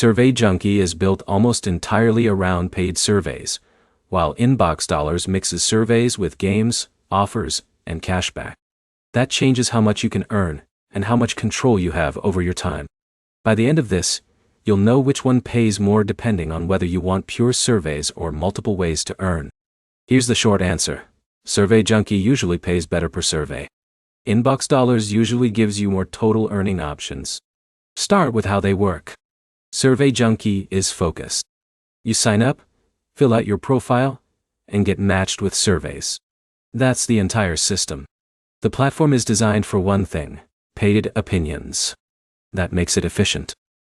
Survey Junkie is built almost entirely around paid surveys, while InboxDollars mixes surveys with games, offers, and cashback. That changes how much you can earn and how much control you have over your time. By the end of this, you'll know which one pays more depending on whether you want pure surveys or multiple ways to earn. Here's the short answer. Survey Junkie usually pays better per survey. InboxDollars usually gives you more total earning options. Start with how they work. Survey Junkie is focused. You sign up, fill out your profile, and get matched with surveys. That's the entire system. The platform is designed for one thing: paid opinions. That makes it efficient.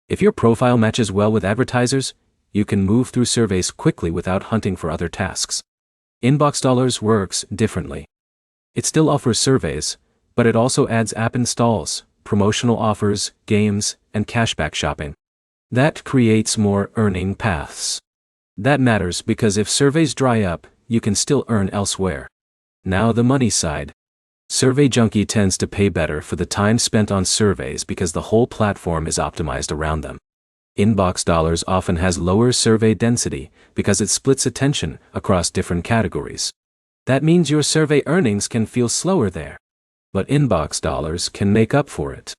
If your profile matches well with advertisers, you can move through surveys quickly without hunting for other tasks. InboxDollars works differently. It still offers surveys, but it also adds app installs, promotional offers, games, and cashback shopping. That creates more earning paths. That matters because if surveys dry up, you can still earn elsewhere. Now the money side. Survey Junkie tends to pay better for the time spent on surveys because the whole platform is optimized around them. InboxDollars often has lower survey density because it splits attention across different categories. That means your survey earnings can feel slower there. But InboxDollars can make up for it.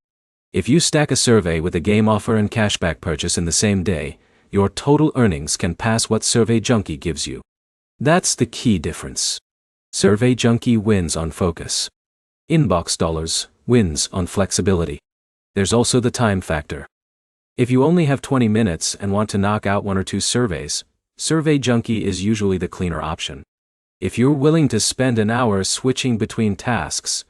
If you stack a survey with a game offer and cashback purchase in the same day, your total earnings can pass what Survey Junkie gives you. That's the key difference. Survey Junkie wins on focus. InboxDollars wins on flexibility. There's also the time factor. If you only have 20 minutes and want to knock out 1 or 2 surveys, Survey Junkie is usually the cleaner option. If you're willing to spend an hour switching between tasks,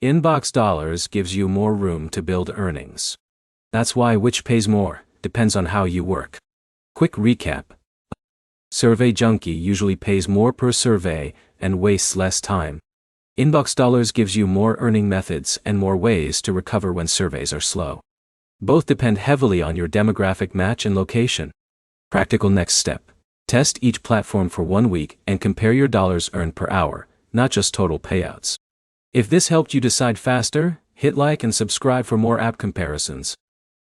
InboxDollars gives you more room to build earnings. That's why which pays more depends on how you work. Quick recap. Survey Junkie usually pays more per survey and wastes less time. InboxDollars gives you more earning methods and more ways to recover when surveys are slow. Both depend heavily on your demographic match and location. Practical next step. Test each platform for 1 week and compare your dollars earned per hour, not just total payouts. If this helped you decide faster, hit like and subscribe for more app comparisons.